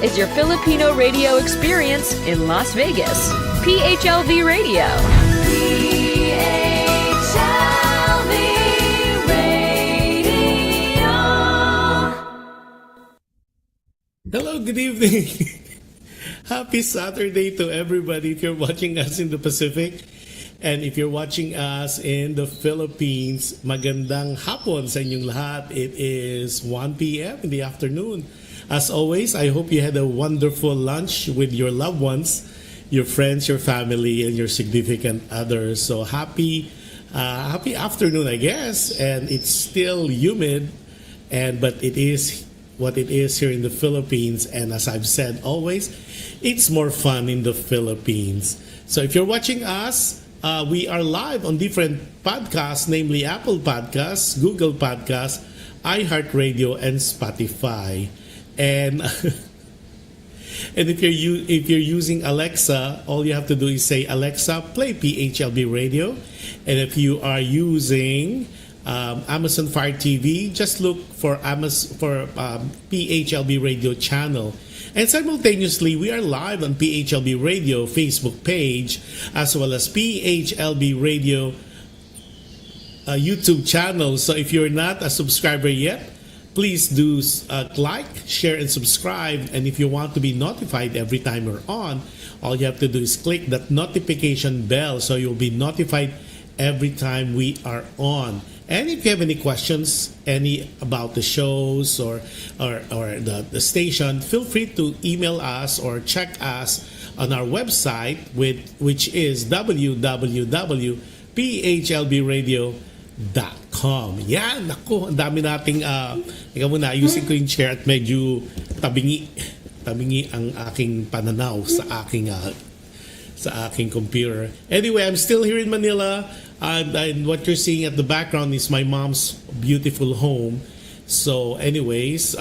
is your Filipino radio experience in Las Vegas. PHLV Radio. PHLV Radio. Hello, good evening. Happy Saturday to everybody if you're watching us in the Pacific. And if you're watching us in the Philippines, magandang hapon sa inyong lahat. It is 1 p.m. in the afternoon. As always, I hope you had a wonderful lunch with your loved ones, your friends, your family, and your significant others. So happy afternoon, I guess. And it's still humid, but it is what it is here in the Philippines. And as I've said always, it's more fun in the Philippines. So if you're watching us, we are live on different podcasts, namely Apple Podcasts, Google Podcasts, iHeartRadio, and Spotify. And and if you're using Alexa, all you have to do is say, Alexa, play PHLB Radio. And if you are using Amazon Fire TV, just look for PHLB Radio channel. And simultaneously, we are live on PHLB Radio Facebook page as well as PHLB Radio YouTube channel. So if you're not a subscriber yet, please do like, share, and subscribe. And if you want to be notified every time we're on, all you have to do is click that notification bell so you'll be notified every time we are on. And if you have any questions, about the shows or the station, feel free to email us or check us on our website, which is www.phlbradio.com. Yan, naku, ang dami nating, ikaw muna, ayusin ko yung chair at medyo tabingi ang aking pananaw sa aking computer. Anyway, I'm still here in Manila. And what you're seeing at the background is my mom's beautiful home. So anyways,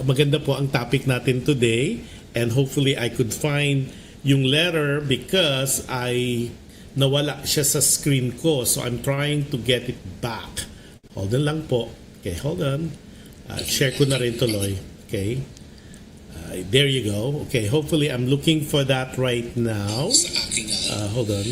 maganda po ang topic natin today. And hopefully I could find yung letter because nawala siya sa screen ko. So I'm trying to get it back. Hold on lang po. Okay, hold on. Share ko na rin tuloy. Okay. There you go. Okay, hopefully I'm looking for that right now. Hold on.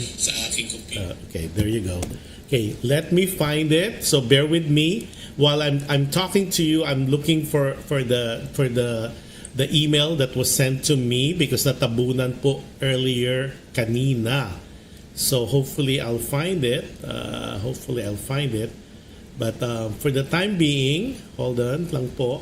Okay, there you go. Okay, let me find it. So bear with me while I'm talking to you. I'm looking for the email that was sent to me because natabunan po earlier kanina. So hopefully I'll find it. But for the time being, hold on lang po.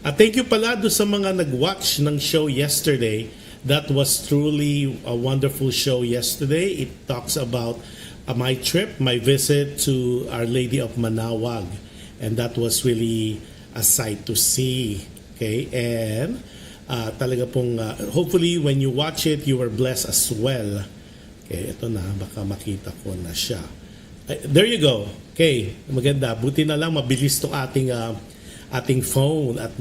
At thank you pala do sa mga nag-watch ng show yesterday. That was truly a wonderful show yesterday. It talks about my trip, my visit to Our Lady of Manawag. And that was really a sight to see. Okay? And talaga pong, hopefully when you watch it, you were blessed as well. Okay, ito na, baka makita ko na siya. There you go. Okay, maganda. Buti na lang mabilis itong ating phone at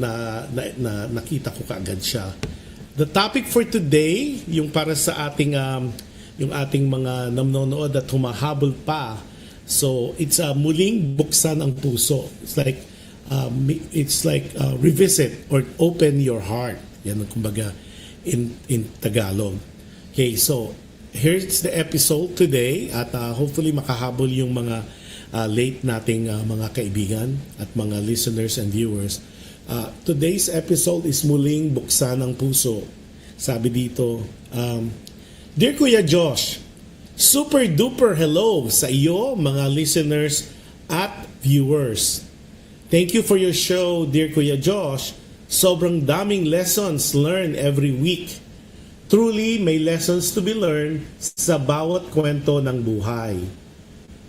nakita ko kaagad siya. The topic for today, yung para sa ating mga nanonood at humahabol pa. So it's muling buksan ang puso. It's like revisit or open your heart. Yan ang kumbaga in Tagalog. Okay, so here's the episode today at hopefully makahabol yung mga late nating mga kaibigan at mga listeners and viewers. Today's episode is muling buksan ang puso. Sabi dito, Dear Kuya Josh, super duper hello sa iyo mga listeners at viewers. Thank you for your show, dear Kuya Josh. Sobrang daming lessons learned every week. Truly may lessons to be learned sa bawat kwento ng buhay.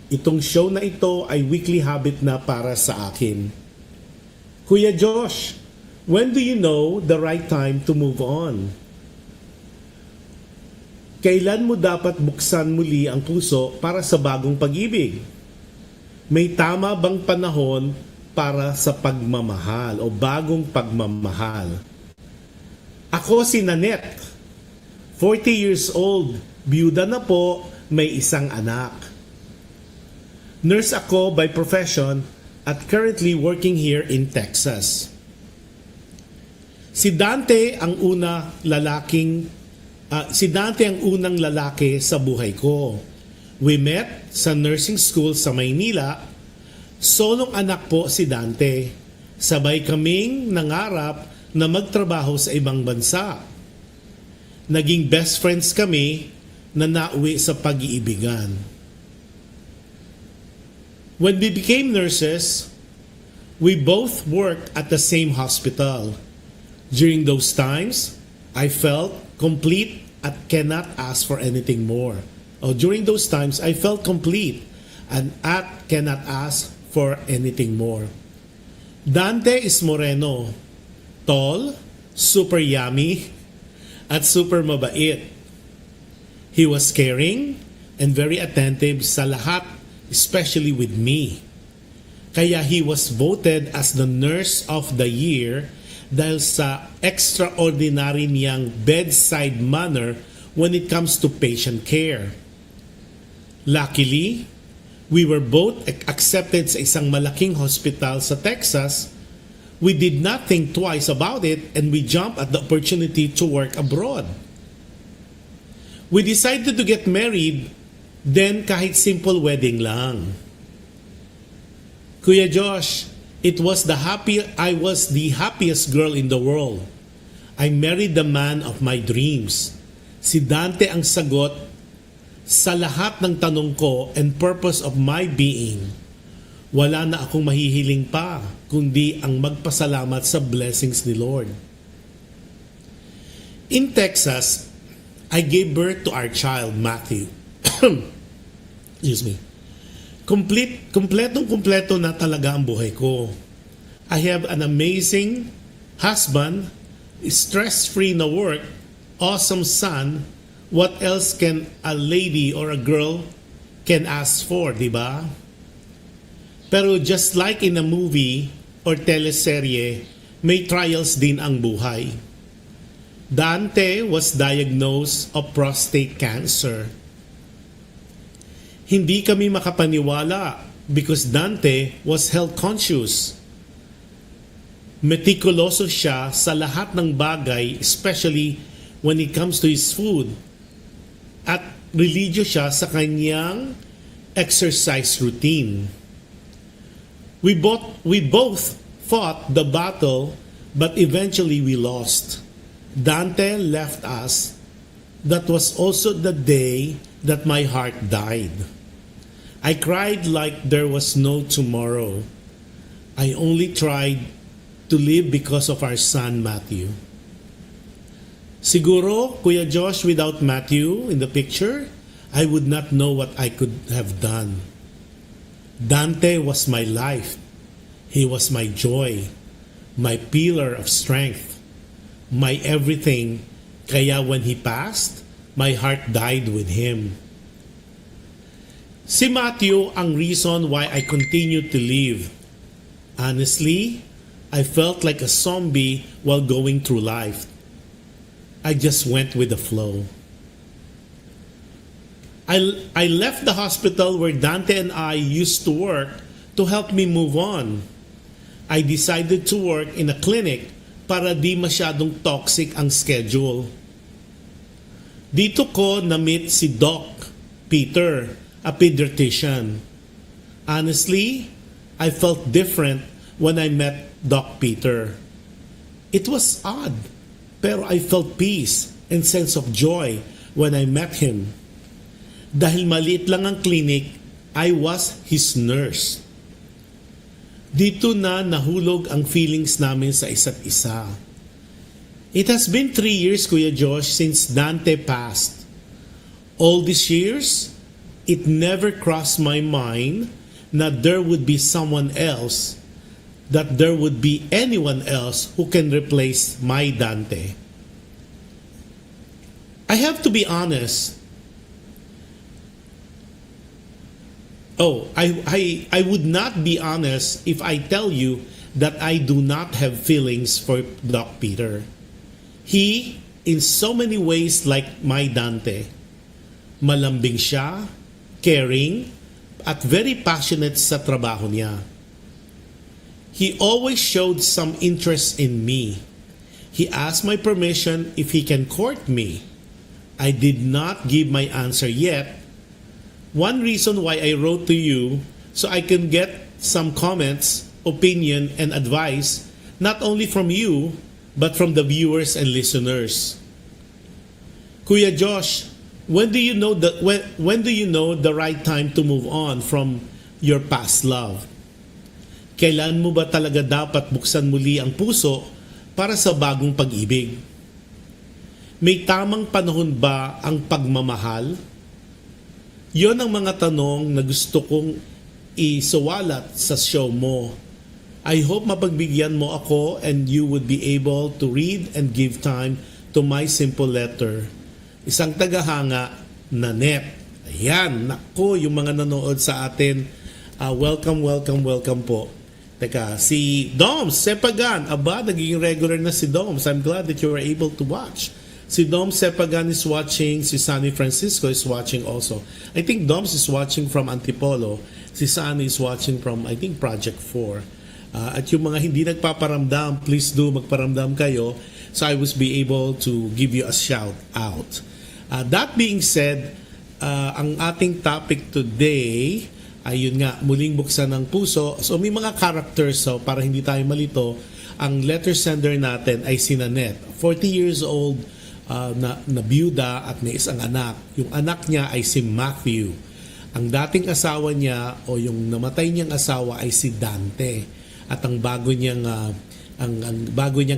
Itong show na ito ay weekly habit na para sa akin. Kuya Josh, when do you know the right time to move on? Kailan mo dapat buksan muli ang puso para sa bagong pag-ibig? May tama bang panahon para sa pagmamahal o bagong pagmamahal? Ako si Nanette, 40 years old, biyuda na po, may isang anak. Nurse ako by profession at currently working here in Texas. Si Dante ang unang lalaki sa buhay ko. We met sa nursing school sa Maynila. Solong anak po si Dante. Sabay kaming nangarap na magtrabaho sa ibang bansa. Naging best friends kami na nauwi sa pag-iibigan. When we became nurses, we both worked at the same hospital. During those times, I felt complete and cannot ask for anything more. During those times, I felt complete and cannot ask for anything more. Dante is moreno, tall, super yummy, at super mabait. He was caring and very attentive sa lahat, especially with me. Kaya he was voted as the Nurse of the Year dahil sa extraordinary niyang bedside manner when it comes to patient care. Luckily, we were both accepted sa isang malaking hospital sa Texas. We did not think twice about it and we jumped at the opportunity to work abroad. We decided to get married, then kahit simple wedding lang. Kuya Josh, I was the happiest girl in the world. I married the man of my dreams. Si Dante ang sagot sa lahat ng tanong ko and purpose of my being. Wala na akong mahihiling pa, kundi ang magpasalamat sa blessings ni Lord. In Texas, I gave birth to our child, Matthew. Excuse me. Kompletong-kompleto na talaga ang buhay ko. I have an amazing husband, stress-free na work, awesome son. What else can a lady or a girl can ask for, di ba? Pero just like in a movie or teleserye, may trials din ang buhay. Dante was diagnosed of prostate cancer. Hindi kami makapaniwala because Dante was health conscious. Metikuloso siya sa lahat ng bagay, especially when it comes to his food. At religious siya sa kanyang exercise routine. We both fought the battle, but eventually we lost. Dante left us. That was also the day that my heart died. I cried like there was no tomorrow. I only tried to live because of our son Matthew. Siguro, Kuya Josh, without Matthew in the picture, I would not know what I could have done. Dante was my life. He was my joy, my pillar of strength, my everything. Kaya when he passed, my heart died with him. Si Matthew ang reason why I continued to live. Honestly, I felt like a zombie while going through life. I just went with the flow. I left the hospital where Dante and I used to work to help me move on. I decided to work in a clinic para di masyadong toxic ang schedule. Dito ko na-meet si Doc Peter, a pediatrician. Honestly, I felt different when I met Doc Peter. It was odd, pero I felt peace and sense of joy when I met him. Dahil maliit lang ang clinic, I was his nurse. Dito na nahulog ang feelings namin sa isa't isa. It has been 3 years, Kuya Josh, since Dante passed. All these years, it never crossed my mind that there would be someone else, that there would be anyone else who can replace my Dante. I have to be honest. I would not be honest if I tell you that I do not have feelings for Doc Peter. He, in so many ways like my Dante, malambing siya, caring, at very passionate sa trabaho niya. He always showed some interest in me. He asked my permission if he can court me. I did not give my answer yet. One reason why I wrote to you, so I can get some comments, opinion, and advice, not only from you, but from the viewers and listeners. Kuya Josh, when do you know the right time to move on from your past love? Kailan mo ba talaga dapat buksan muli ang puso para sa bagong pag-ibig? May tamang panahon ba ang pagmamahal? Yon ang mga tanong na gusto kong isuwalat sa show mo. I hope mapagbigyan mo ako and you would be able to read and give time to my simple letter. Isang tagahanga, Nanet. Ayan, nako, yung mga nanood sa atin, welcome po. Teka, si Doms Sepagan, aba, naging regular na si Doms. I'm glad that you were able to watch. Si Dom Sepagan is watching, si Sunny Francisco is watching also. I think Doms is watching from Antipolo, si Sunny is watching from, I think, Project 4. At yung mga hindi nagpaparamdam, please do magparamdam kayo so I was be able to give you a shout out. That being said, ang ating topic today, ayun nga, muling buksan ng puso. So may mga characters, so para hindi tayo malito, ang letter sender natin ay si Nanette. 40 years old, na byuda at may isang anak. Yung anak niya ay si Matthew. Ang dating asawa niya o yung namatay niyang asawa ay si Dante. At ang bago niyang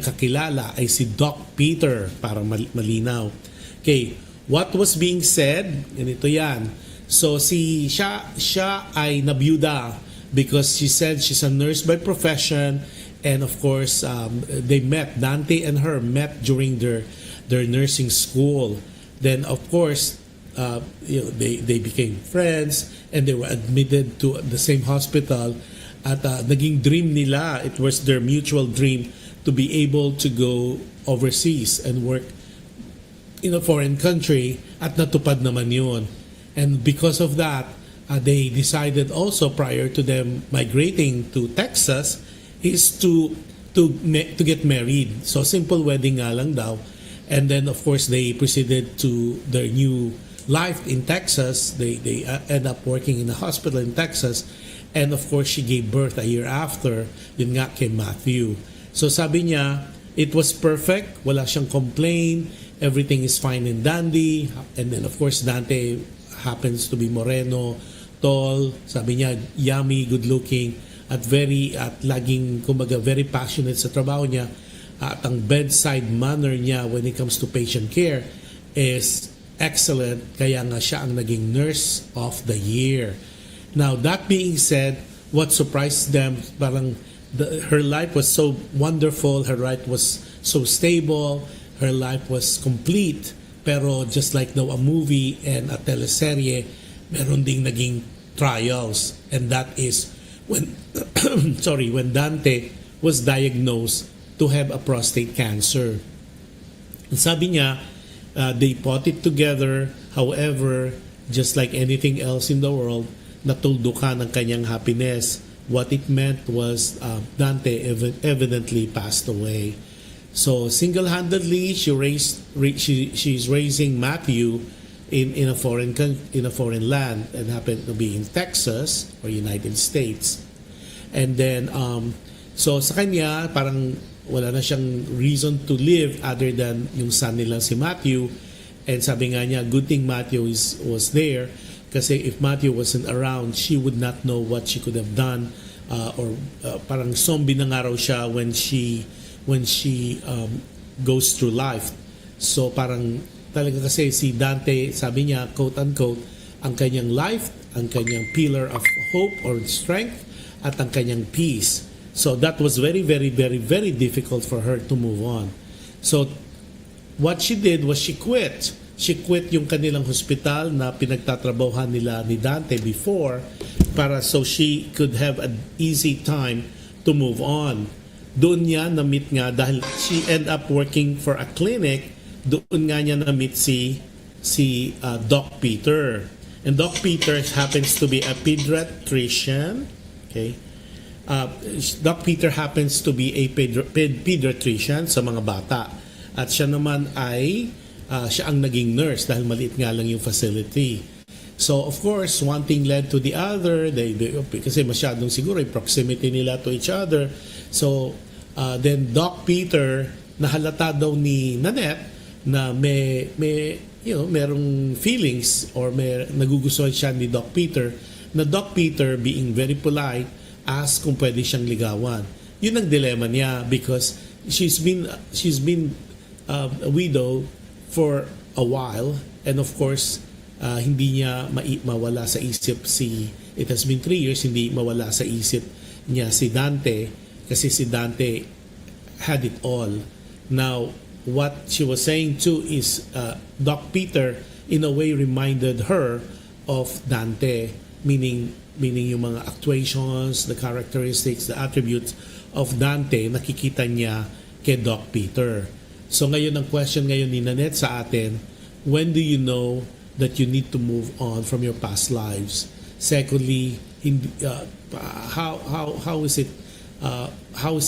kakilala ay si Doc Peter, para malinaw. Okay, what was being said? Ganito yan. So siya ay nabyuda because she said she's a nurse by profession, and of course Dante and her met during their nursing school. Then of course they became friends and they were admitted to the same hospital. At naging dream nila, it was their mutual dream to be able to go overseas and work in a foreign country, at natupad naman yun. And because of that, they decided also, prior to them migrating to Texas, is to get married. So simple wedding nga lang daw. And then of course they proceeded to their new life in Texas. They end up working in a hospital in Texas. And of course she gave birth a year after, yun nga, kay Matthew. So sabi niya, it was perfect, wala siyang complaint, everything is fine and dandy. And then of course Dante happens to be moreno, tall, sabi niya, yummy, good looking, at laging, kumbaga, very passionate sa trabaho niya. At ang bedside manner niya when it comes to patient care is excellent, kaya nga siya ang naging nurse of the year. Now, that being said, what surprised them, parang her life was so wonderful, her life was so stable, her life was complete. Pero just like though a movie and a teleserye, meron ding naging trials. And that is when when Dante was diagnosed to have a prostate cancer. And sabi niya, they put it together. However, just like anything else in the world, natuldukan ng kanyang happiness. What it meant was Dante evidently passed away. So single-handedly, she's raising Matthew in a foreign land, and happened to be in Texas or United States. And then so sa kanya parang wala na siyang reason to live other than yung son nila si Matthew. And sabi nga niya, good thing Matthew was there, kasi if Matthew wasn't around, she would not know what she could have done, or parang zombie na nga raw siya when she goes through life. So parang talaga, kasi si Dante, sabi niya, quote-unquote, ang kanyang life, ang kanyang pillar of hope or strength, at ang kanyang peace. So that was very, very, very, very difficult for her to move on. So what she did was she quit. She quit yung kanilang hospital na pinagtatrabahuhan nila ni Dante before, para so she could have an easy time to move on. Doon niya na-meet nga, dahil she end up working for a clinic, doon nga niya na-meet si Doc Peter. And Doc Peter happens to be a pediatrician. Okay? Doc Peter happens to be a pediatrician sa mga bata. At siya naman ay siya ang naging nurse dahil maliit nga lang yung facility. So of course, one thing led to the other. Kasi masyadong siguro yung proximity nila to each other. So then Doc Peter, nahalata daw ni Nanette na merong feelings or may nagugustuhan siya ni Doc Peter, na Doc Peter being very polite ask kung pwede siyang ligawan. Yun ang dilemma niya because she's been a widow for a while, and of course hindi niya mawala sa isip it has been 3 years, hindi mawala sa isip niya si Dante kasi si Dante had it all. Now what she was saying too is Doc Peter in a way reminded her of Dante, meaning yung mga actuations, the characteristics, the attributes of Dante, nakikita niya kay Doc Peter. So ngayon ang question ngayon ni Nanette sa atin, when do you know that you need to move on from your past lives? Secondly, how is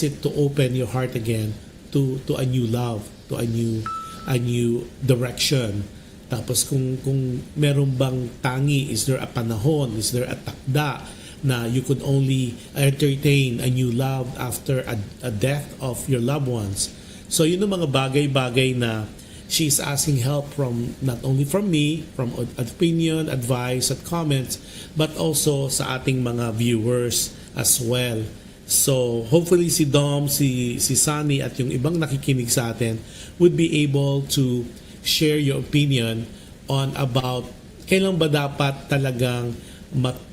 it to open your heart again to a new love, to a new direction? Tapos kung meron bang tangi, is there a panahon, is there a takda na you could only entertain a new love after a death of your loved ones? So yun ang mga bagay-bagay na she's asking help from, not only from me, from opinion, advice at comments, but also sa ating mga viewers as well. So hopefully si Dom, si Sunny at yung ibang nakikinig sa atin would be able to share your opinion on about kailan ba dapat talagang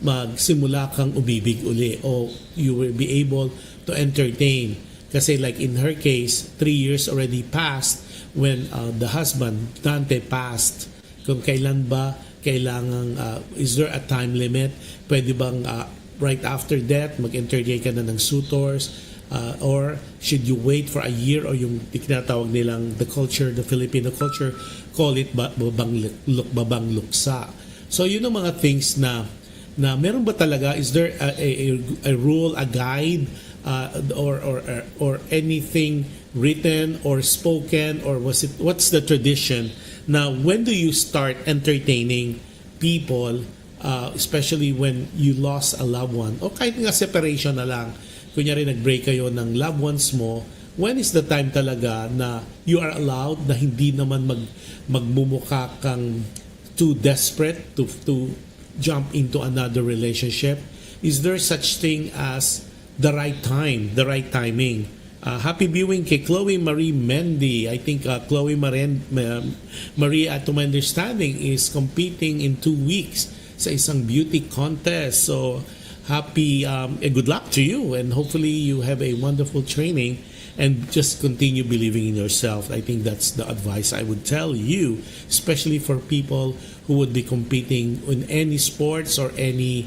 magsimula kang umibig uli o you will be able to entertain. Kasi like in her case, 3 years already passed when the husband, Dante, passed. Kung kailan ba kailangan, is there a time limit? Pwede bang right after death mag-entertain ka na ng suitors? Or should you wait for a year, or yung tinatawag nilang the Filipino culture, call it babang luksa. So yun ang mga things na meron ba talaga, is there a rule, a guide, or anything written or spoken, or what's the tradition? Now, when do you start entertaining people, especially when you lost a loved one, o kahit nga separation na lang, kunyari nag-break kayo ng loved ones mo, when is the time talaga na you are allowed na hindi naman magmumukha kang too desperate to jump into another relationship? Is there such thing as the right time, the right timing? Happy viewing kay Chloe Marie Mendy. I think Chloe Marie, to my understanding, is competing in 2 weeks sa isang beauty contest. So happy good luck to you, and hopefully you have a wonderful training and just continue believing in yourself. I think that's the advice I would tell you, especially for people who would be competing in any sports or any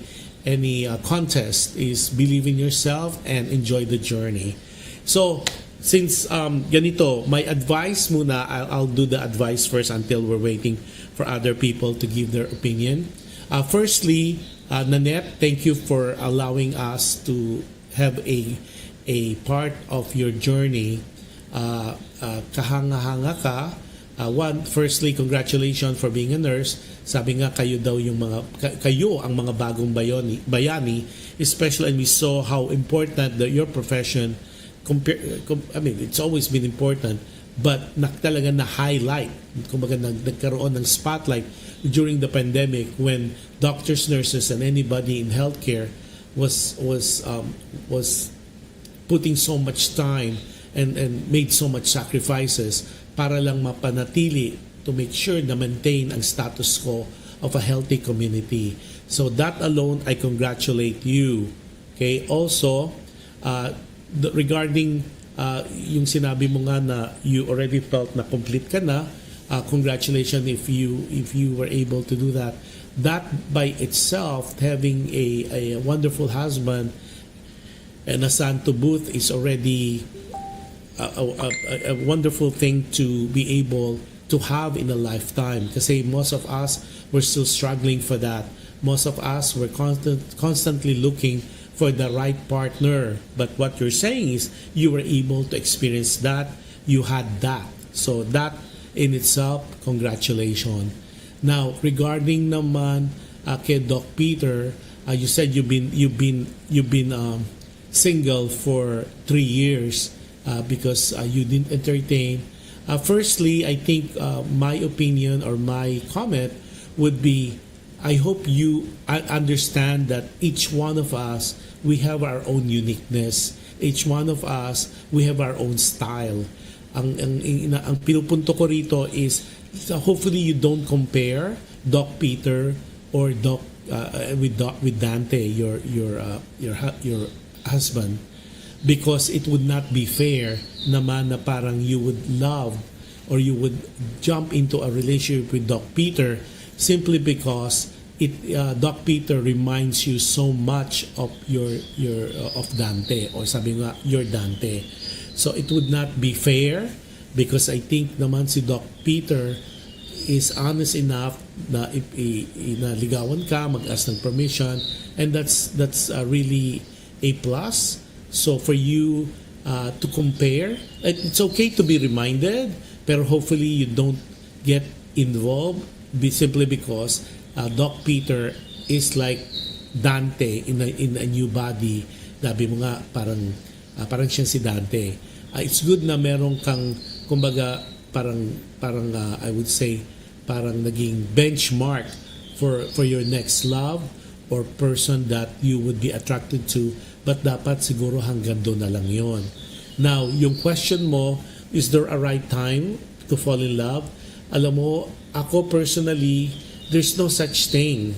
contest, is believe in yourself and enjoy the journey. So since ganito, my advice muna, I'll do the advice first until we're waiting for other people to give their opinion. Firstly, Nanette, thank you for allowing us to have a part of your journey. Kahanga-hanga ka. Firstly, congratulations for being a nurse. Sabi nga kayo ang mga bagong bayani, especially, and we saw how important your profession. It's always been important, but talaga na highlight, kumbaga nagkaroon ng spotlight during the pandemic when doctors, nurses, and anybody in healthcare was putting so much time and made so much sacrifices para lang mapanatili, to make sure na maintain ang status quo of a healthy community. So that alone, I congratulate you. Okay, also regarding yung sinabi mo nga na you already felt na complete ka na, congratulations if you were able to do that. That by itself, having a wonderful husband and a son to boot, is already a wonderful thing to be able to have in a lifetime. Kasi most of us were still struggling for that. Most of us were constantly looking for the right partner. But what you're saying is you were able to experience that, you had that. So that in itself, congratulations. Now, regarding naman kay Doc Peter, you said you've been single for 3 years because you didn't entertain. Firstly, I think my opinion or my comment would be, I hope you understand that each one of us, we have our own uniqueness. Each one of us, we have our own style. Ang pinupunto ko rito is, hopefully you don't compare Doc Peter or with Dante, your husband, because it would not be fair naman na parang you would love or you would jump into a relationship with Doc Peter simply because Doc Peter reminds you so much of of Dante, or sabi nga your Dante. So it would not be fair because I think naman si Doc Peter is honest enough na ligawan ka, mag-ask ng permission, and that's really a plus. So for you to compare, it's okay to be reminded, pero hopefully you don't get involved simply because Doc Peter is like Dante in a new body. Sabi mo nga parang siya si Dante. It's good na meron kang kumbaga parang I would say parang naging benchmark for your next love or person that you would be attracted to, but dapat siguro hanggang doon na lang yon. Now, yung question mo, is there a right time to fall in love? Alam mo, ako personally, there's no such thing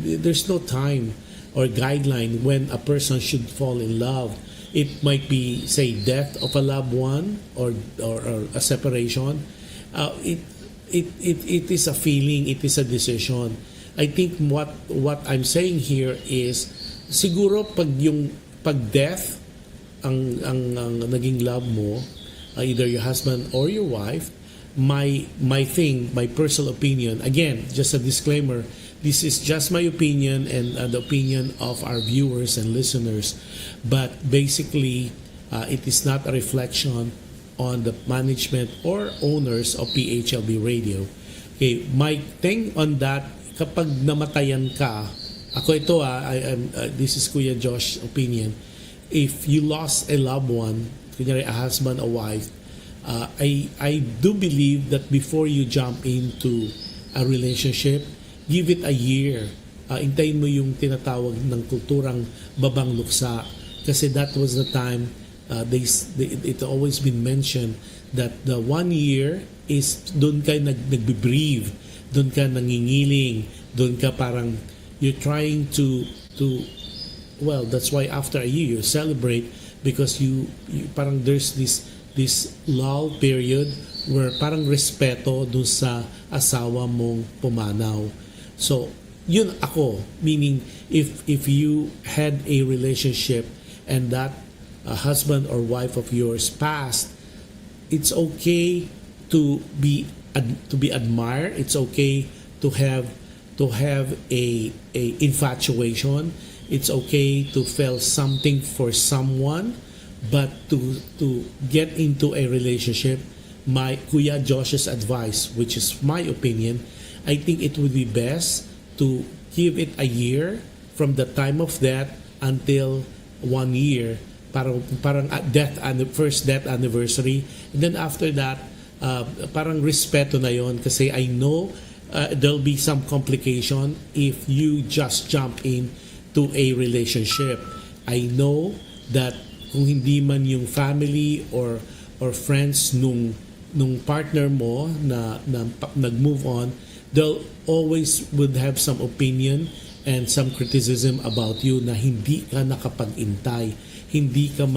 there's no time or guideline when a person should fall in love. It might be, say, death of a loved one or a separation. It is a feeling, it is a decision. I think what I'm saying here is siguro pag death ang naging love mo, either your husband or your wife, my personal opinion, again, just a disclaimer, this is just my opinion and the opinion of our viewers and listeners, but basically it is not a reflection on the management or owners of PHLB Radio. Okay, my thing on that, kapag namatayan ka, ako ito this is Kuya Josh's opinion, if you lost a loved one, kunyari a husband, a wife, I do believe that before you jump into a relationship, give it a year. Intayin mo yung tinatawag ng kulturang babang luksa, kasi that was the time it always been mentioned that the 1 year is doon ka nagbe-breathe, doon ka nangingiling, doon ka parang you're trying to well, that's why after a year you celebrate, because you parang there's this lull period where parang respeto doon sa asawa mong pumanaw. So yun ako, meaning if you had a relationship and that husband or wife of yours passed, it's okay to be admired. It's okay to have a infatuation. It's okay to feel something for someone, but to get into a relationship, my Kuya Josh's advice, which is my opinion, I think it would be best to give it a year from the time of death until 1 year, parang first death anniversary, and then after that parang respeto na yon, kasi I know there'll be some complication if you just jump in to a relationship. I know that kung hindi man yung family or friends nung partner mo na nag-move on, they'll always would have some opinion and some criticism about you na hindi ka nakapag-intay, hindi mo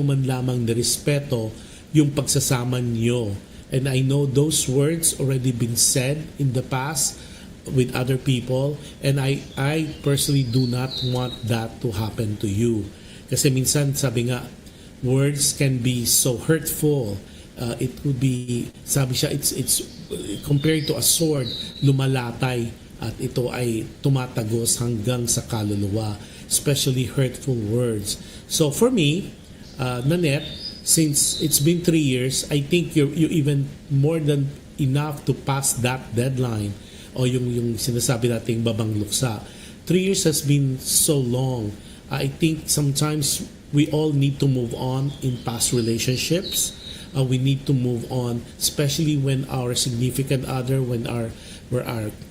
man lamang nirespeto yung pagsasama niyo. And I know those words already been said in the past with other people, and I personally do not want that to happen to you. Kasi minsan, sabi nga, words can be so hurtful. It would be, sabi siya, it's compared to a sword, lumalatay at ito ay tumatagos hanggang sa kaluluwa, especially hurtful words. So for me, Nanette, since it's been 3 years, I think you're even more than enough to pass that deadline o yung sinasabi nating babang luksa. 3 years has been so long. I think sometimes we all need to move on in past relationships. We need to move on, especially when our significant other, when our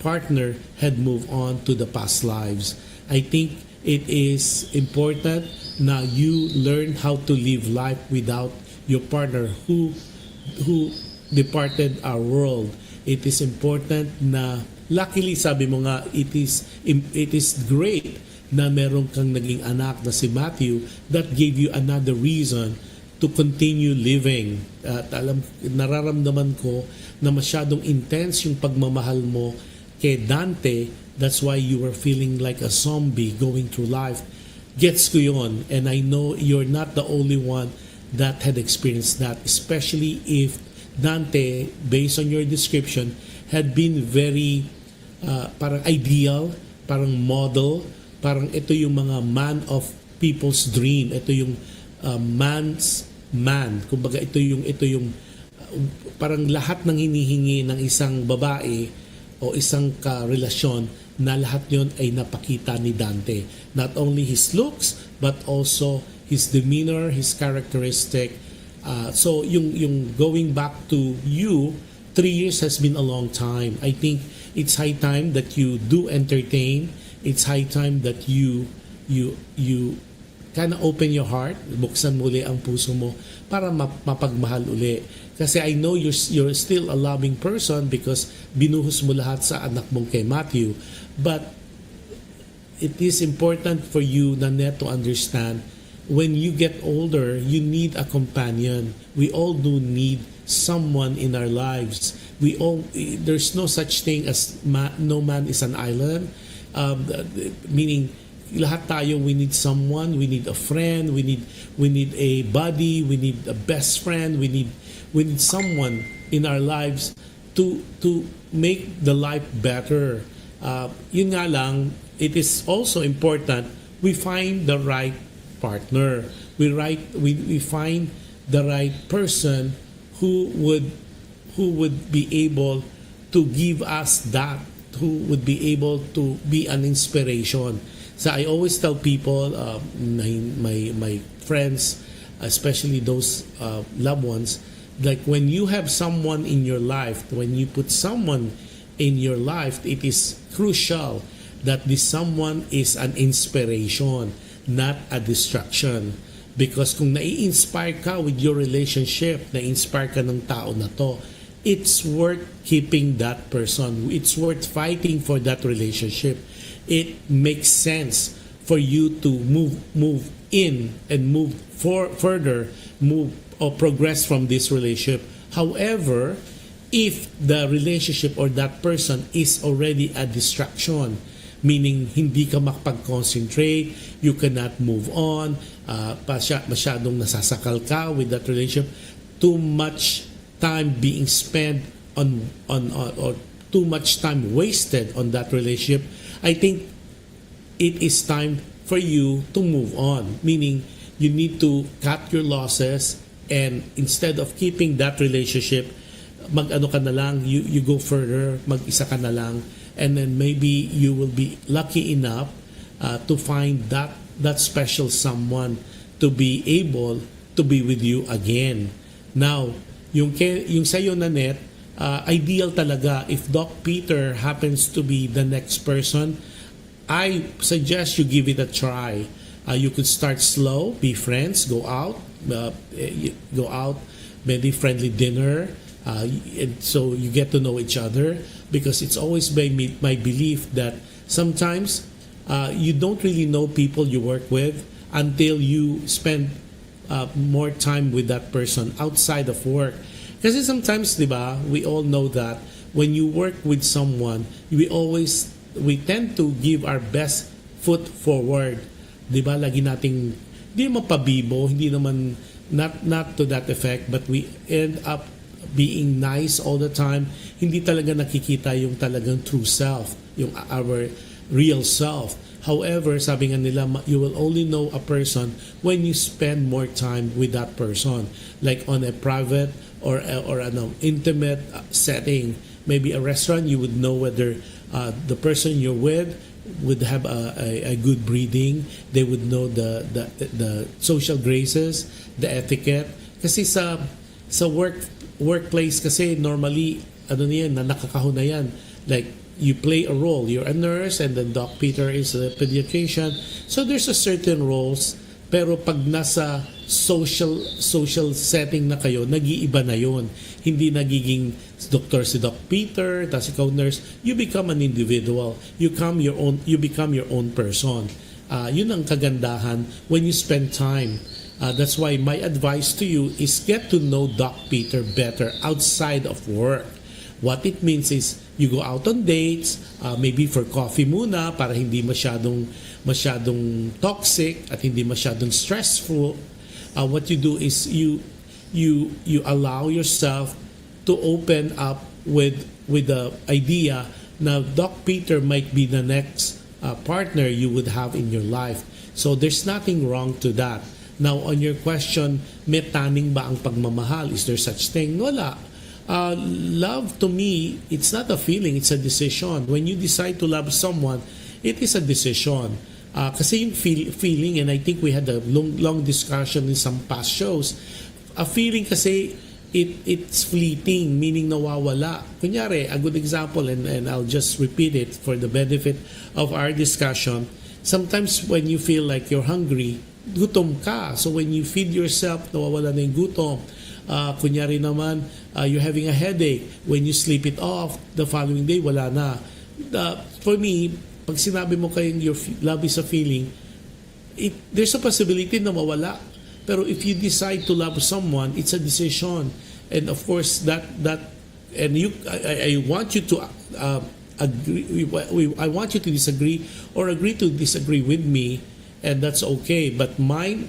partner had moved on to the past lives. I think it is important na you learn how to live life without your partner who departed our world. It is important na, luckily sabi mo nga, it is great na meron kang naging anak na si Matthew that gave you another reason to continue living. At nararamdaman ko na masyadong intense yung pagmamahal mo kay Dante. That's why you were feeling like a zombie going through life. Gets ko yun. And I know you're not the only one that had experienced that. Especially if Dante, based on your description, had been very parang ideal, parang model, parang ito yung mga man of people's dream. Ito yung man's man. Kumbaga ito yung parang lahat ng hinihingi ng isang babae o isang karelasyon na lahat yon ay napakita ni Dante. Not only his looks but also his demeanor, his characteristic. So yung going back to you, 3 years has been a long time. I think it's high time that you do entertain. It's high time that you kind of open your heart, buksan muli ang puso mo para mapagmahal uli. Kasi I know you're still a loving person because binuhos mo lahat sa anak mong kay Matthew. But it is important for you, Nanette, to understand when you get older, you need a companion. We all do need someone in our lives. There's no such thing as no man is an island. Meaning lahat tayo, we need someone, we need a friend, we need a buddy, we need a best friend, we need someone in our lives to make the life better. Yun nga lang, it is also important we find the right partner. We find the right person who would be able to give us that, who would be able to be an inspiration. So I always tell people, my friends, especially those loved ones, like when you have someone in your life, when you put someone in your life, it is crucial that this someone is an inspiration, not a distraction. Because kung nai-inspire ka with your relationship, na-inspire ka ng tao na to, it's worth keeping that person. It's worth fighting for that relationship. It makes sense for you to move in and move further, move or progress from this relationship. However, if the relationship or that person is already a distraction, meaning hindi ka makapag-concentrate, you cannot move on, masyadong nasasakal ka with that relationship, too much time being spent on or too much time wasted on that relationship, I think it is time for you to move on. Meaning, you need to cut your losses and instead of keeping that relationship, mag-ano ka na lang, you go further, mag-isa ka na lang, and then maybe you will be lucky enough to find that special someone to be able to be with you again. Now, yung sa'yo, Nanette, ideal talaga if Doc Peter happens to be the next person. I suggest you give it a try. You could start slow, be friends, go out, maybe friendly dinner, and so you get to know each other. Because it's always my belief that sometimes you don't really know people you work with until you spend more time with that person outside of work. Kasi sometimes, di ba, we all know that when you work with someone, we tend to give our best foot forward. Di ba, lagi nating, hindi mapabibo, hindi naman, not to that effect, but we end up being nice all the time, hindi talaga nakikita yung talagang true self, yung our real self. However, sabi nga nila, you will only know a person when you spend more time with that person, like on a private or an intimate setting. Maybe a restaurant, you would know whether the person you're with would have a good breeding. They would know the social graces, the etiquette. Kasi sa workplace kasi normally ano niyan na nakakahon na yan, like you play a role. You're a nurse and then Doc Peter is a pediatrician. So there's a certain roles, pero pag nasa social setting na kayo, nag-iiba na yon. Hindi nagiging doktor si Doc Peter, tapos ikaw nurse. You become an individual. You become your own person. Yun ang kagandahan when you spend time. That's why my advice to you is get to know Doc Peter better outside of work. What it means is you go out on dates, maybe for coffee muna para hindi masyadong toxic at hindi masyadong stressful. What you do is you allow yourself to open up with the idea na Doc Peter might be the next partner you would have in your life. So there's nothing wrong to that. Now on your question, may taning ba ang pagmamahal? Is there such thing? Wala. Love to me, it's not a feeling, it's a decision. When you decide to love someone, it is a decision. Kasi yung feeling, and I think we had a long discussion in some past shows, a feeling kasi it's fleeting, meaning nawawala. Kunyari, a good example, and I'll just repeat it for the benefit of our discussion. Sometimes when you feel like you're hungry, gutom ka. So when you feed yourself, nawawala na yung gutom. Kunyari naman, you're having a headache. When you sleep it off, the following day, wala na. For me, pag sinabi mo kayong your love is a feeling, there's a possibility na mawala. Pero if you decide to love someone, it's a decision. And of course, I want you to agree. I want you to disagree or agree to disagree with me, and that's okay. But my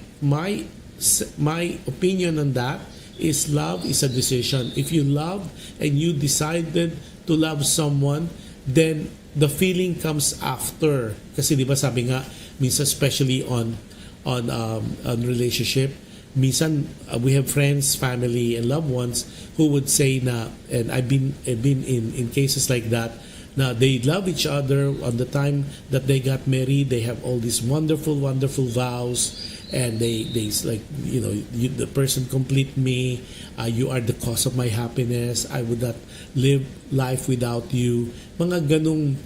opinion on that is love is a decision. If you love and you decided to love someone, then the feeling comes after. Kasi di ba sabi nga, minsan especially on relationship, minsan we have friends, family, and loved ones who would say na, and I've been in cases like that, na they love each other. On the time that they got married, they have all these wonderful vows, and they like, the person complete me, you are the cause of my happiness, I would not live life without you. Mga ganong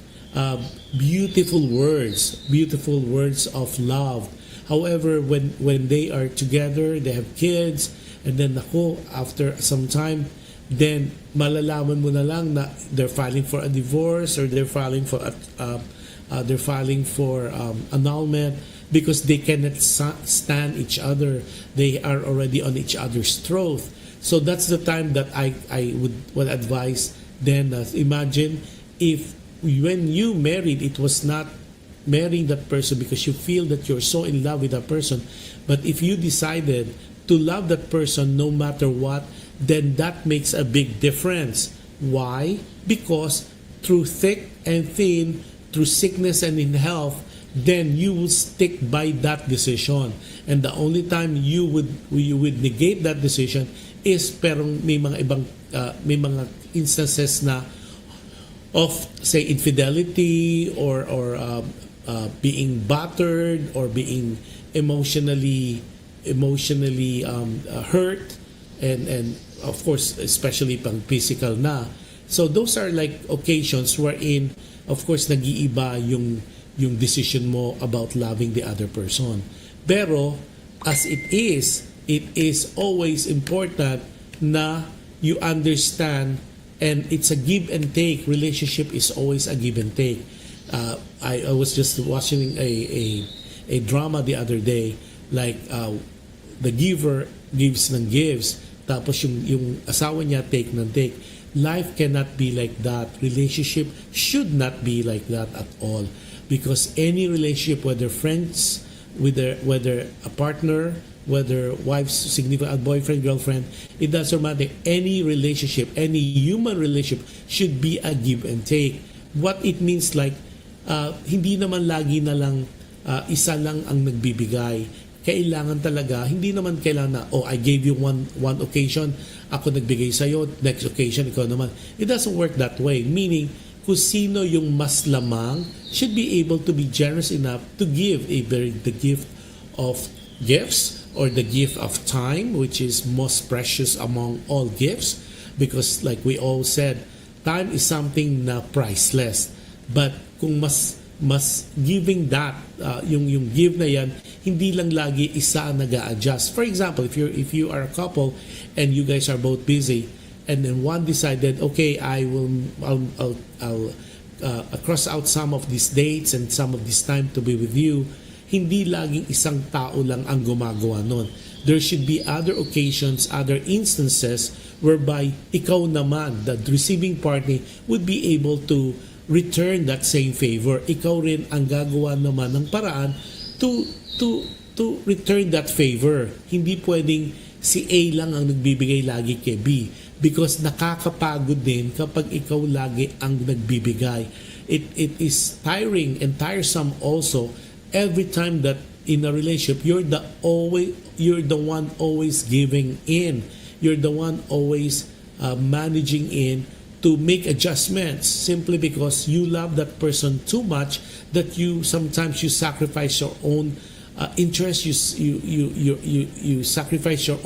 beautiful words of love. However, when they are together, they have kids, and then after some time, then malalaman mo na lang na they're filing for a divorce, or they're filing for annulment, because they cannot stand each other. They are already on each other's throat. So that's the time that I would advise then, imagine if when you married, it was not marrying that person because you feel that you're so in love with that person, but if you decided to love that person no matter what, then that makes a big difference. Why? Because through thick and thin, through sickness and in health, then you will stick by that decision. And the only time you would negate that decision is perong may mga instances na of, say, infidelity or being battered or being emotionally hurt, and of course especially pang physical na. So those are like occasions wherein of course nag-iiba yung decision mo about loving the other person. Pero as it is always important na you understand, and it's a give and take. Relationship is always a give and take. I was just watching a drama the other day, like the giver gives ng gives, tapos yung asawa niya take ng take. Life cannot be like that. Relationship should not be like that at all, because any relationship, whether friends, whether a partner, whether wife, significant boyfriend, girlfriend, it doesn't matter. Any relationship, any human relationship should be a give and take. What it means like, hindi naman lagi na lang isa lang ang nagbibigay. Kailangan talaga, hindi naman kailangan na, oh, I gave you one occasion, ako nagbigay sa'yo, next occasion, ikaw naman. It doesn't work that way. Meaning, kung sino yung mas lamang should be able to be generous enough to give the gift of gifts or the gift of time, which is most precious among all gifts. Because like we all said, time is something na priceless. But kung mas giving that, yung give na yan, hindi lang lagi isa ang nag-a-adjust. For example, if you are a couple and you guys are both busy, and then one decided, okay, I'll cross out some of these dates and some of this time to be with you. Hindi laging isang tao lang ang gumagawa nun. There should be other occasions, other instances whereby ikaw naman, the receiving party, would be able to return that same favor. Ikaw rin ang gagawa naman ng paraan to return that favor. Hindi pwedeng si A lang ang nagbibigay lagi kay B, because nakakapagod din kapag ikaw lagi ang nagbibigay. It is tiring and tiresome also every time that in a relationship you're the one always giving in. You're the one always managing in to make adjustments simply because you love that person too much that you sometimes you sacrifice your own interests, you sacrifice your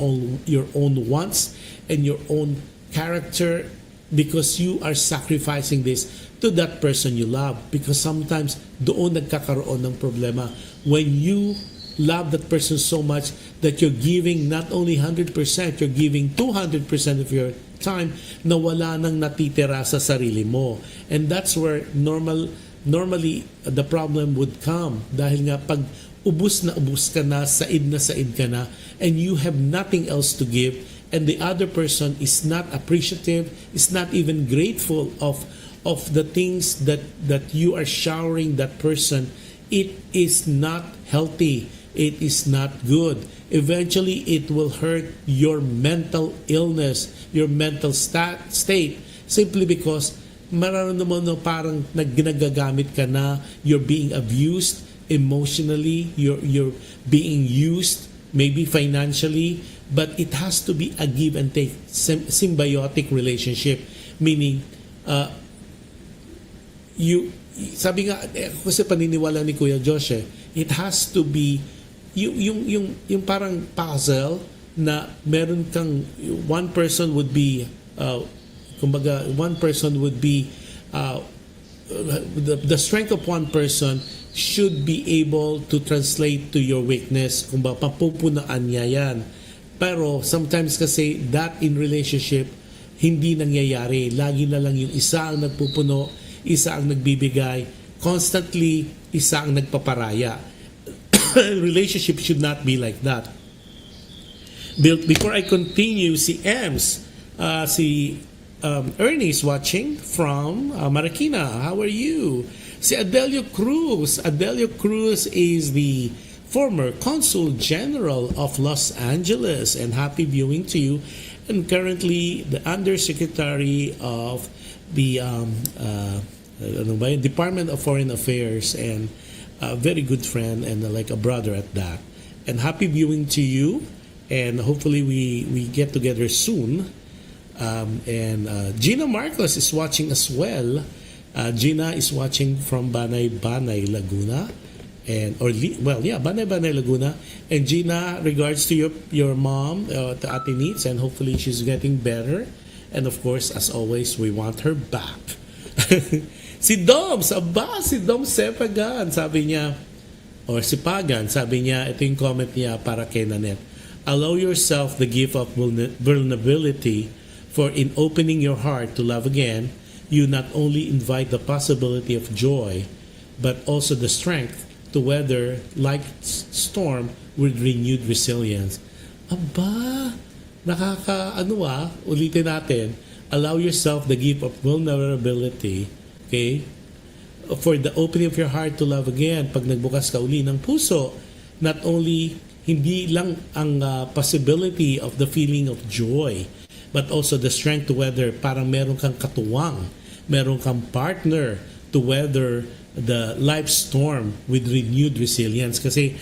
own wants and your own character because you are sacrificing this to that person you love. Because sometimes doon nagkakaroon ng problema when you love that person so much that you're giving not only 100%, you're giving 200% of your time na wala nang natitira sa sarili mo. And that's where normally the problem would come. Dahil nga pag ubus ka na said ka na, and you have nothing else to give, and the other person is not appreciative, is not even grateful of the things that you are showering that person, it is not healthy. It is not good. Eventually, it will hurt your mental illness, your mental state, simply because mararamdaman mo parang nagagamit ka na, you're being abused emotionally, you're being used, maybe financially, but it has to be a give and take, symbiotic relationship. Meaning, sabi nga, kasi paniniwala ni Kuya Josh, it has to be yung parang puzzle na meron kang one person would be the strength of one person should be able to translate to your weakness, kung ba papupunaan niya yan. Pero sometimes kasi that in relationship hindi nangyayari, lagi na lang yung isa ang nagpupuno, isa ang nagbibigay, constantly isa ang nagpaparaya. Relationship should not be like that. Before I continue, si Ernie is watching from Marikina. How are you? Si Adelio Cruz. Adelio Cruz is the former Consul General of Los Angeles, and happy viewing to you. And currently the Undersecretary of the Department of Foreign Affairs, and a very good friend and like a brother at that. And happy viewing to you, and hopefully we get together soon. And Gina Marcos is watching as well. Gina is watching from Banay Laguna, Banay Laguna. And Gina, regards to your mom, to Ate Needs, and hopefully she's getting better. And of course, as always, we want her back. Si Dom Sepagan, sabi niya, or si Pagan, sabi niya, ito yung comment niya para kay Nanette. Allow yourself the gift of vulnerability, for in opening your heart to love again, you not only invite the possibility of joy, but also the strength to weather life's storm with renewed resilience. Aba, ulitin natin. Allow yourself the gift of vulnerability, okay? For the opening of your heart to love again, pag nagbukas ka uli ng puso, not only hindi lang ang possibility of the feeling of joy, but also the strength to weather. Parang meron kang katuwang, meron kang partner to weather the life storm with renewed resilience. Kasi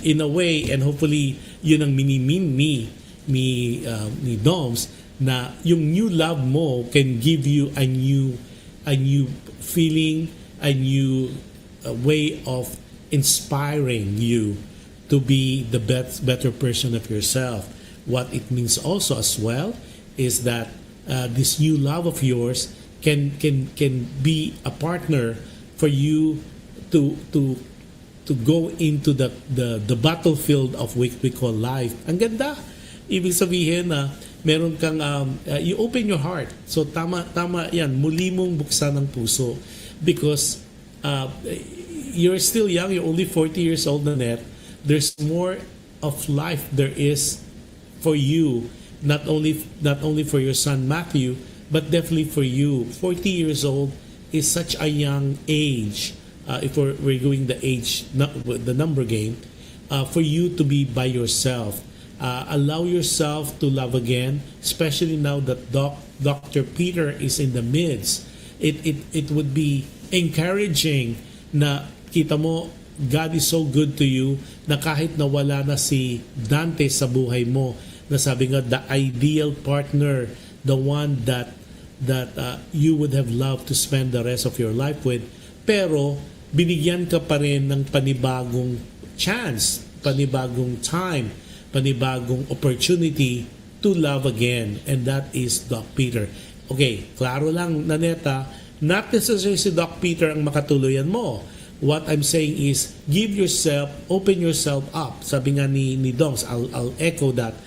in a way, and hopefully yun ang minimin ni Doms, na yung new love mo can give you a new feeling, a new way of inspiring you to be the better person of yourself. What it means also as well is that this new love of yours can be a partner for you to go into the battlefield of what we call life. Ang ganda. Ibig sabihin na meron kang you open your heart. So tama yan, muli mong buksan ang puso, because you're still young, you're only 40 years old, Nanette. There's more of life there is for you, not only for your son Matthew, but definitely for you. 40 years old is such a young age. If we're going the age, the number game, for you to be by yourself. Allow yourself to love again, especially now that Dr. Peter is in the midst. It would be encouraging na kita mo, God is so good to you, na kahit nawala na si Dante sa buhay mo, na sabi nga, the ideal partner, the one that you would have loved to spend the rest of your life with, pero binigyan ka pa rin ng panibagong chance, panibagong time, panibagong opportunity to love again, and that is Doc Peter. Okay, klaro lang, Naneta, not necessarily si Doc Peter ang makatuluyan mo. What I'm saying is, give yourself, open yourself up. Sabi nga ni Dongs, I'll echo that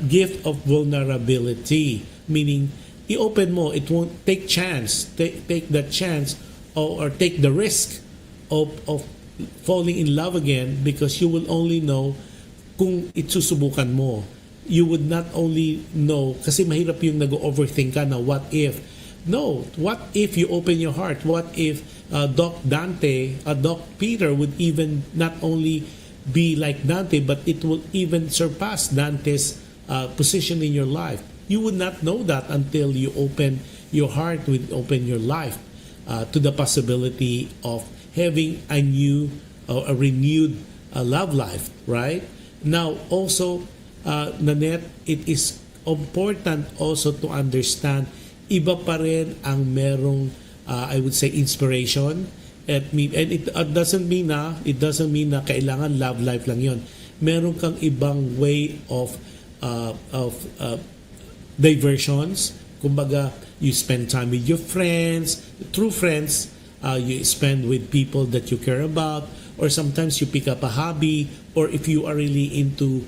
gift of vulnerability, meaning i-open mo, it won't take that chance or take the risk of falling in love again, because you will only know kung isusubukan mo. You would not only know, kasi mahirap yung nag-overthink ka na what if. No, what if you open your heart? What if Doc Peter would even not only be like Dante, but it will even surpass Dante's position in your life. You would not know that until you open your heart, open your life to the possibility of having a new, a renewed love life, right? Now, also, Nanette, it is important also to understand, iba pa rin ang merong, I would say, inspiration. And it doesn't mean na kailangan love life lang yon. Meron kang ibang way of diversions. Kumbaga, you spend time with your friends, true friends. You spend with people that you care about, or sometimes you pick up a hobby, or if you are really into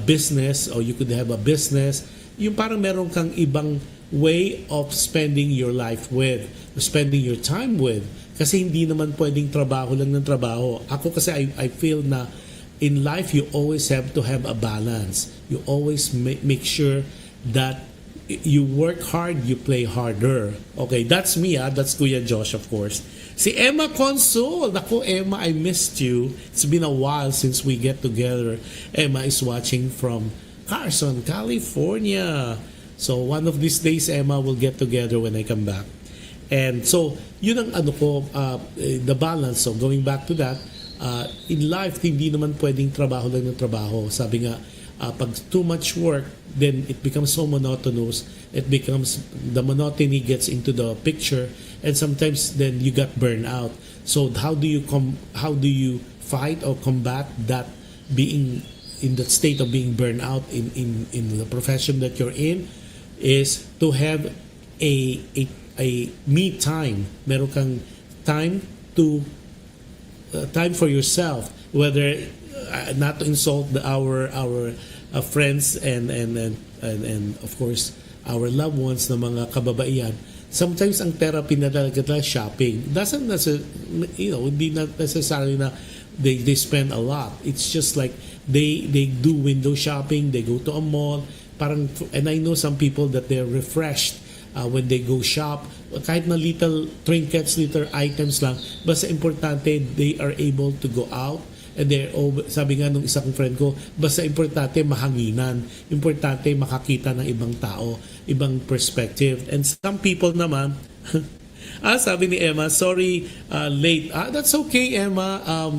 business, or you could have a business, yung parang meron kang ibang way of spending your life with, spending your time with. Kasi hindi naman pwedeng trabaho lang ng trabaho. Ako kasi I feel na in life you always have to have a balance. You always make sure that you work hard, you play harder. Okay, that's me, that's Kuya Josh, of course. Si Emma Consul. Naku, Emma, I missed you. It's been a while since we get together. Emma is watching from Carson, California. So one of these days, Emma, will get together when I come back. And so, yun ang the balance. So going back to that, in life, hindi naman pwedeng trabaho lang ng trabaho. Sabi nga, pag too much work, then it becomes so monotonous. It becomes, the monotony gets into the picture, and sometimes then you got burned out. So how do you fight or combat that, being in that state of being burned out in the profession that you're in, is to have a me time. Meron kang time for yourself, whether not to insult our friends and of course our loved ones na mga kababaihan. Sometimes ang therapy na talaga shopping. Hindi not necessarily na they spend a lot. It's just like they do window shopping, they go to a mall, parang, and I know some people that they're refreshed when they go shop, kahit na little trinkets, little items lang, basta importante they are able to go out And then, sabi nga nung isa kong friend ko, basta importante mahanginan. Importante makakita ng ibang tao, ibang perspective. And some people naman, sabi ni Emma, sorry, late. That's okay, Emma.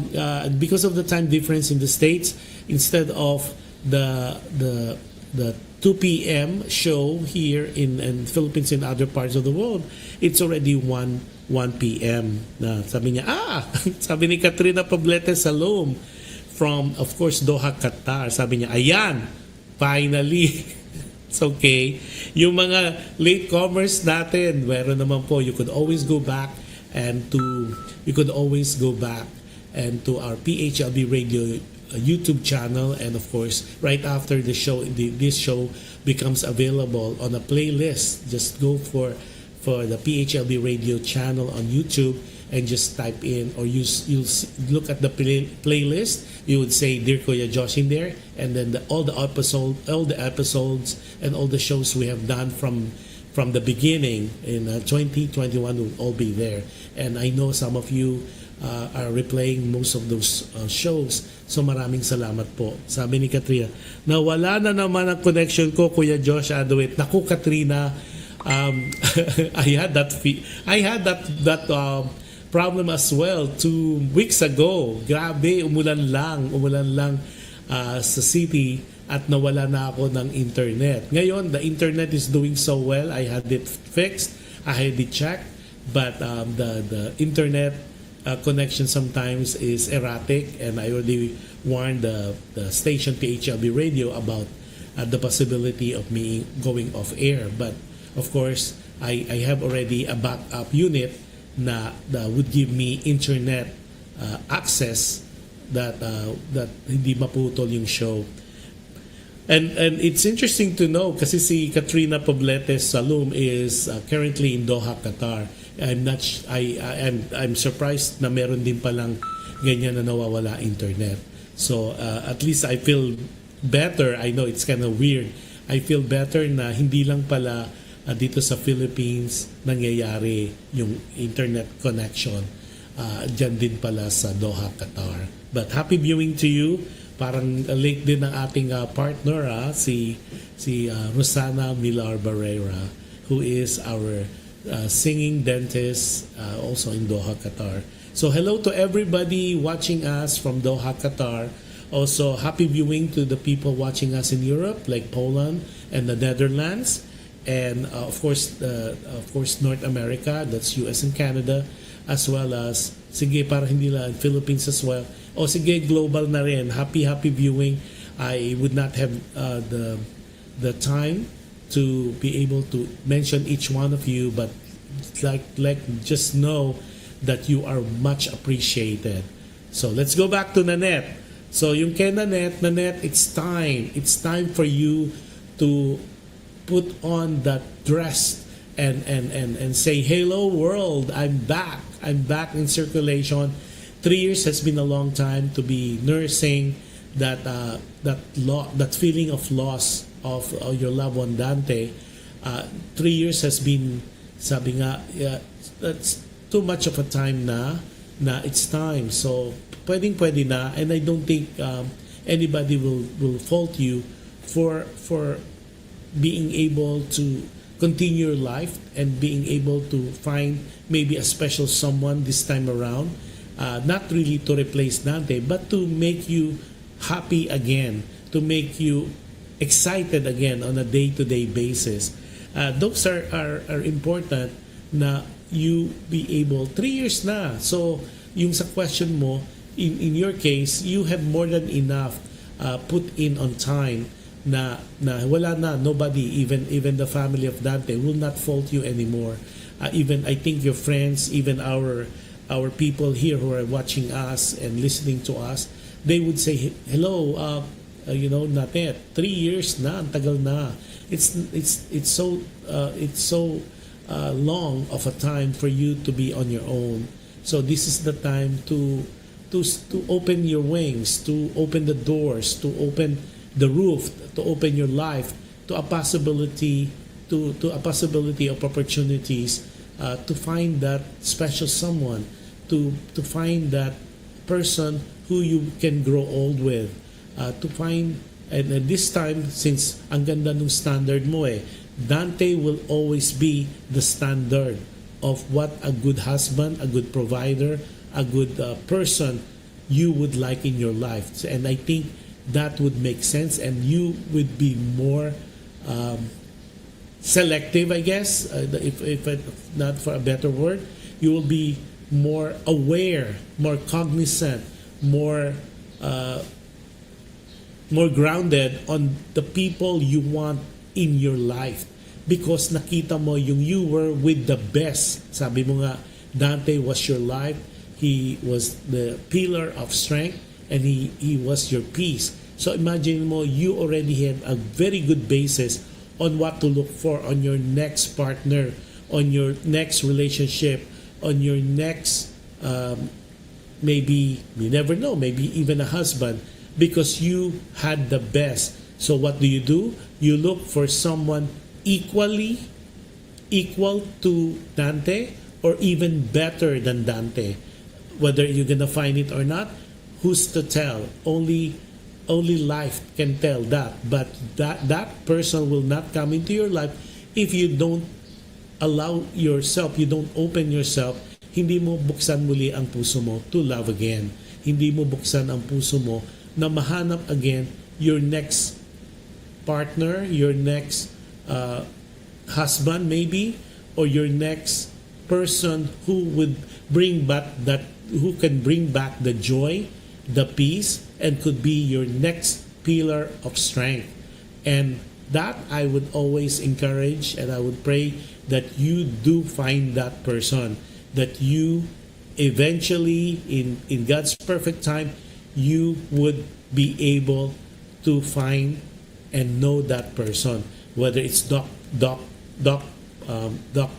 Because of the time difference in the States, instead of the 2 p.m. show here in Philippines and other parts of the world, it's already 1 p.m. na sabi niya, sabi ni Katrina Poblete Salom from, of course, Doha, Qatar. Sabi niya, ayan, finally. It's okay. Yung mga latecomers natin, meron naman po, you could always go back and to our PHLB Radio YouTube channel, and of course right after the show, this show becomes available on a playlist. Just go for the PHLB Radio channel on YouTube and just type in, or you'll look at the playlist. You would say Dear Kuya Josh in there, and then all the episodes and all the shows we have done from the beginning in 2021 will all be there. And I know some of you are replaying most of those shows. So maraming salamat po. Sabi ni Katrina, nawala na naman ang connection ko, Kuya Josh Aduit. Naku, Katrina, I had that problem as well 2 weeks ago. Grabe, umulan lang sa city at nawala na ako ng internet. Ngayon, the internet is doing so well. I had it fixed. I had it checked. But the internet connection sometimes is erratic, and I already warned the station PHLB Radio about the possibility of me going off air. But of course, I have already a backup unit that would give me internet access that hindi maputol yung show. And it's interesting to know kasi si Katrina Poblete Salum is currently in Doha, Qatar. I'm surprised na meron din palang ganyan na nawawala internet. So at least I feel better. I know it's kind of weird. I feel better na hindi lang pala dito sa Philippines nangyayari yung internet connection. Diyan din pala sa Doha, Qatar. But happy viewing to you. Parang late din ang ating partner, si Rosana Milar Barrera, who is our singing dentist also in Doha, Qatar. So hello to everybody watching us from Doha, Qatar. Also happy viewing to the people watching us in Europe, like Poland and the Netherlands, and of course North America, that's US and Canada, as well as sige para hindi lang Philippines as well. O sige, global na rin. Happy viewing. I would not have the time to be able to mention each one of you, but like just know that you are much appreciated. So let's go back to Nanette. So yung kay Nanette, it's time for you to put on that dress and say, hello world, I'm back in circulation. 3 years has been a long time to be nursing that feeling of loss of your loved one, Dante. 3 years has been, sabi nga, that's too much of a time na it's time. So pwede na, and I don't think anybody will fault you for being able to continue your life and being able to find maybe a special someone this time around. Not really to replace Dante, but to make you happy again, to make you excited again on a day-to-day basis. Those are important na you be able, 3 years na. So, yung sa question mo, in your case, you have more than enough put in on time na wala na, nobody, even the family of Dante will not fault you anymore. Even, I think your friends, even our people here who are watching us and listening to us, they would say, hello, Natet, 3 years na, ang tagal na. It's so long of a time for you to be on your own. So this is the time to open your wings, to open the doors, to open the roof, to open your life to a possibility of opportunities, to find that special someone, to find that person who you can grow old with, to find, and this time, since ang ganda ng standard mo Dante will always be the standard of what a good husband, a good provider, a good person you would like in your life. And I think that would make sense, and you would be more selective, I guess, if not for a better word. You will be more aware, more cognizant, more grounded on the people you want in your life, because nakita mo yung you were with the best. Sabi mo nga, Dante was your life. He was the pillar of strength, and he was your peace. So imagine mo, you already have a very good basis on what to look for on your next partner, on your next relationship, on your next maybe, you never know, maybe even a husband, because you had the best. So what do? You look for someone equal to Dante, or even better than Dante. Whether you're gonna find it or not, who's to tell? Only life can tell that. But that person will not come into your life if you don't allow yourself, you don't open yourself. Hindi mo buksan muli ang puso mo to love again. Hindi mo buksan ang puso mo na mahanap again your next partner, your next husband maybe, or your next person who would who can bring back the joy, the peace, and could be your next pillar of strength. And that I would always encourage, and I would pray that you do find that person, that you eventually, in God's perfect time, you would be able to find and know that person, whether it's Doc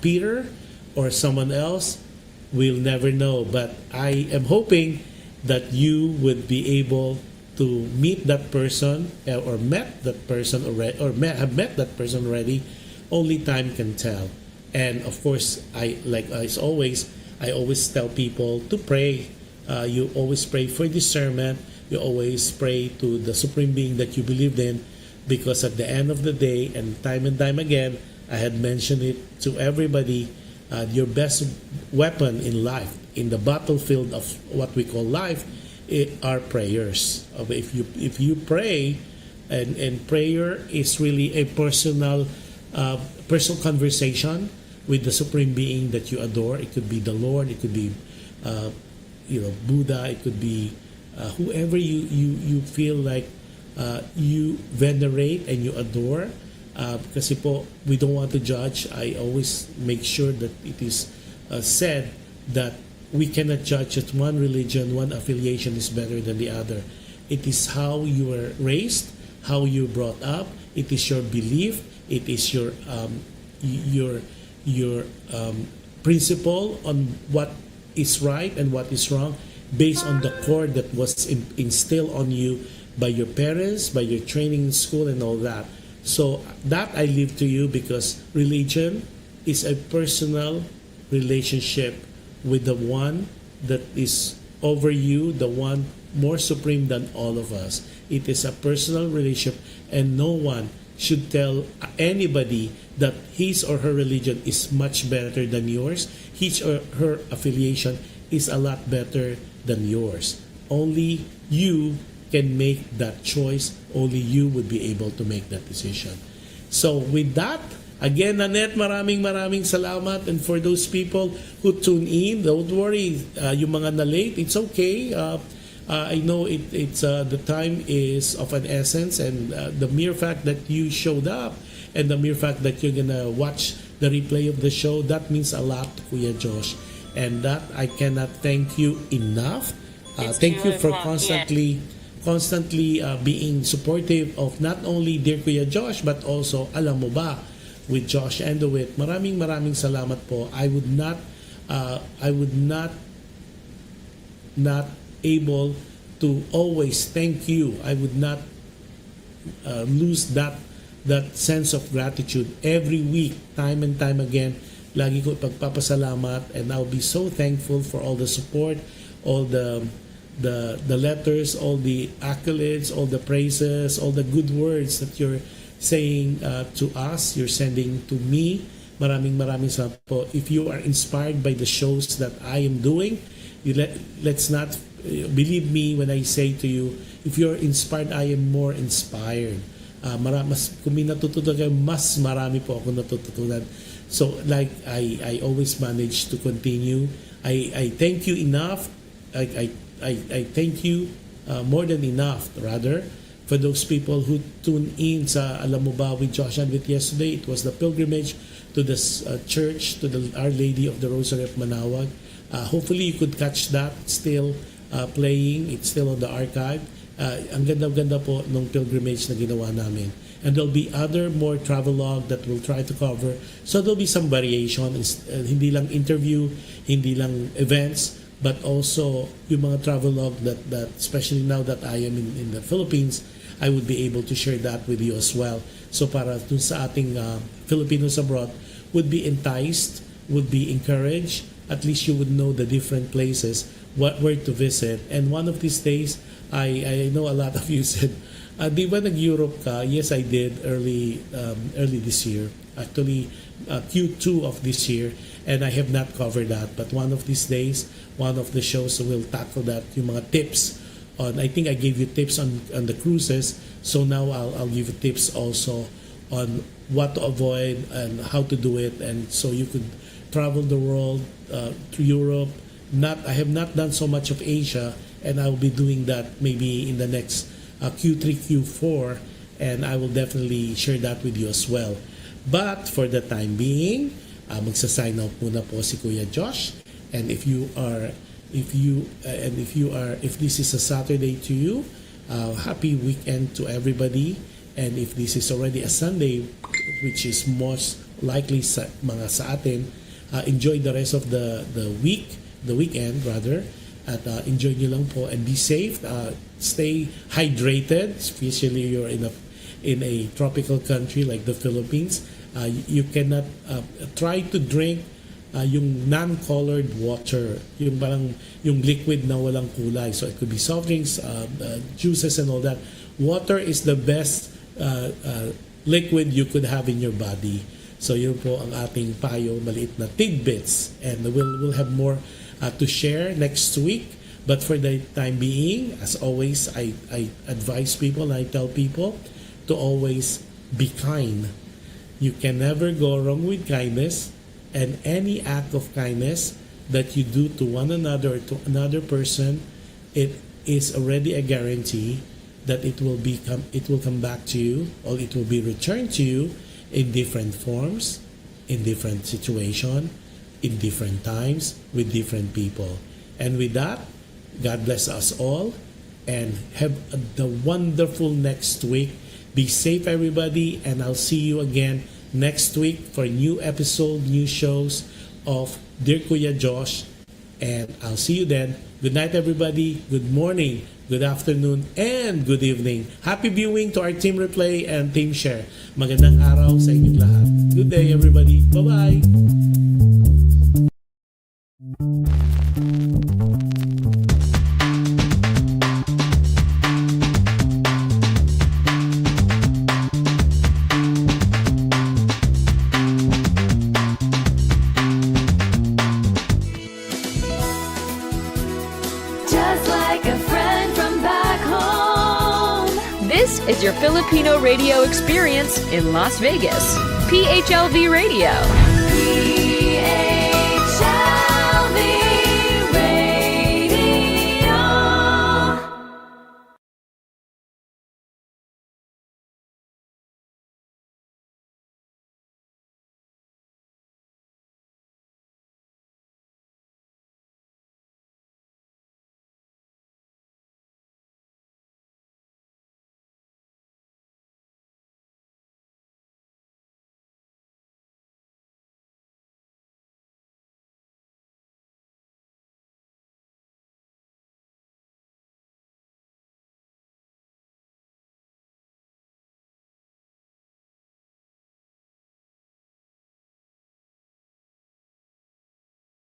Peter or someone else. We'll never know, but I am hoping that you would be able to meet that person, or met that person already, or have met that person already. Only time can tell. And of course, I always tell people to pray. You always pray for discernment. You always pray to the supreme being that you believed in, because at the end of the day, and time again, I had mentioned it to everybody, your best weapon in life, in the battlefield of what we call life, are prayers. If you pray, and prayer is really a personal conversation with the supreme being that you adore. It could be the Lord, it could be Buddha, it could be whoever you feel like you venerate and you adore. Kasi po, we don't want to judge. I always make sure that it is said that we cannot judge that one religion, one affiliation is better than the other. It is how you were raised, how you brought up. It is your belief. It is your principle on what is right and what is wrong, based on the core that was instilled on you by your parents, by your training in school, and all that. So that I leave to you, because religion is a personal relationship with the one that is over you, the one more supreme than all of us. It is a personal relationship, and no one should tell anybody that his or her religion is much better than yours. His or her affiliation is a lot better than yours. Only you can make that choice. Only you would be able to make that decision. So with that, again, Nanette, maraming salamat. And for those people who tune in, don't worry, yung mga na late, it's okay. I know it's the time is of an essence, and the mere fact that you showed up, and the mere fact that you're gonna watch the replay of the show, that means a lot to Kuya Josh, and that I cannot thank you enough. Thank you for constantly being supportive of not only Dear Kuya Josh, but also Alam Mo Ba with Josh and DeWitt. Maraming salamat po. I would not able to always thank you. I would not lose that sense of gratitude every week, time and time again. Lagi ko pagpapasalamat, and I'll be so thankful for all the support, all the the letters, all the accolades, all the praises, all the good words that you're saying to us, you're sending to me. Maraming salamat po. If you are inspired by the shows that I am doing, let's not believe me when I say to you, if you're inspired, I am more inspired. Kung may natutunan kayo, mas marami po ako natutunan. So like I always manage to continue. I thank you enough. I thank you more than enough rather for those people who tune in sa Alam Mo Ba with Josh and with yesterday. It was the pilgrimage to the church, to the Our Lady of the Rosary of Manawag. Hopefully you could catch that. It's still playing. It's still on the archive. Ang ganda-ganda po nung pilgrimage na ginawa namin. And there'll be other more travelogue that we'll try to cover. So there'll be some variation. Hindi lang interview, hindi lang events, but also yung mga travelogue that especially now that I am in the Philippines, I would be able to share that with you as well. So para dun sa ating Filipinos abroad would be enticed, would be encouraged. At least you would know the different places, where to visit. And one of these days, I know a lot of you said, di ba nag-Europe ka? Yes, I did early this year. Actually, Q2 of this year. And I have not covered that. But one of these days, one of the shows will tackle that, yung mga tips on, I think I gave you tips on the cruises. So now I'll give you tips also on what to avoid and how to do it. And so you could travel the world to Europe. I have not done so much of Asia, and I will be doing that maybe in the next Q3, Q4, and I will definitely share that with you as well. But for the time being, magsa-sign out muna po si Kuya Josh. And if this is a Saturday to you, happy weekend to everybody. And if this is already a Sunday, which is most likely mga sa atin, enjoy the rest of the weekend rather, at enjoy nyo lang po and be safe. Stay hydrated, especially you're in a tropical country like the Philippines. You cannot try to drink yung non-colored water, yung parang yung liquid na walang kulay. So it could be soft drinks, juices and all that. Water is the best liquid you could have in your body. So yun po ang ating payo, maliit na tidbits, and we'll have more to share next week. But for the time being, as always, I advise people, I tell people to always be kind. You can never go wrong with kindness, and any act of kindness that you do to one another or to another person, it is already a guarantee that it will come back to you, or it will be returned to you in different forms, in different situation, in different times, with different people. And with that, God bless us all, and have the wonderful next week. Be safe, everybody, and I'll see you again next week for a new episode, new shows of Dear Kuya Josh, and I'll see you then. Good night, everybody. Good morning, good afternoon, and good evening. Happy viewing to our Team Replay and Team Share. Magandang araw sa inyong lahat. Good day, everybody. Bye-bye. This is your Filipino radio experience in Las Vegas. PHLV Radio.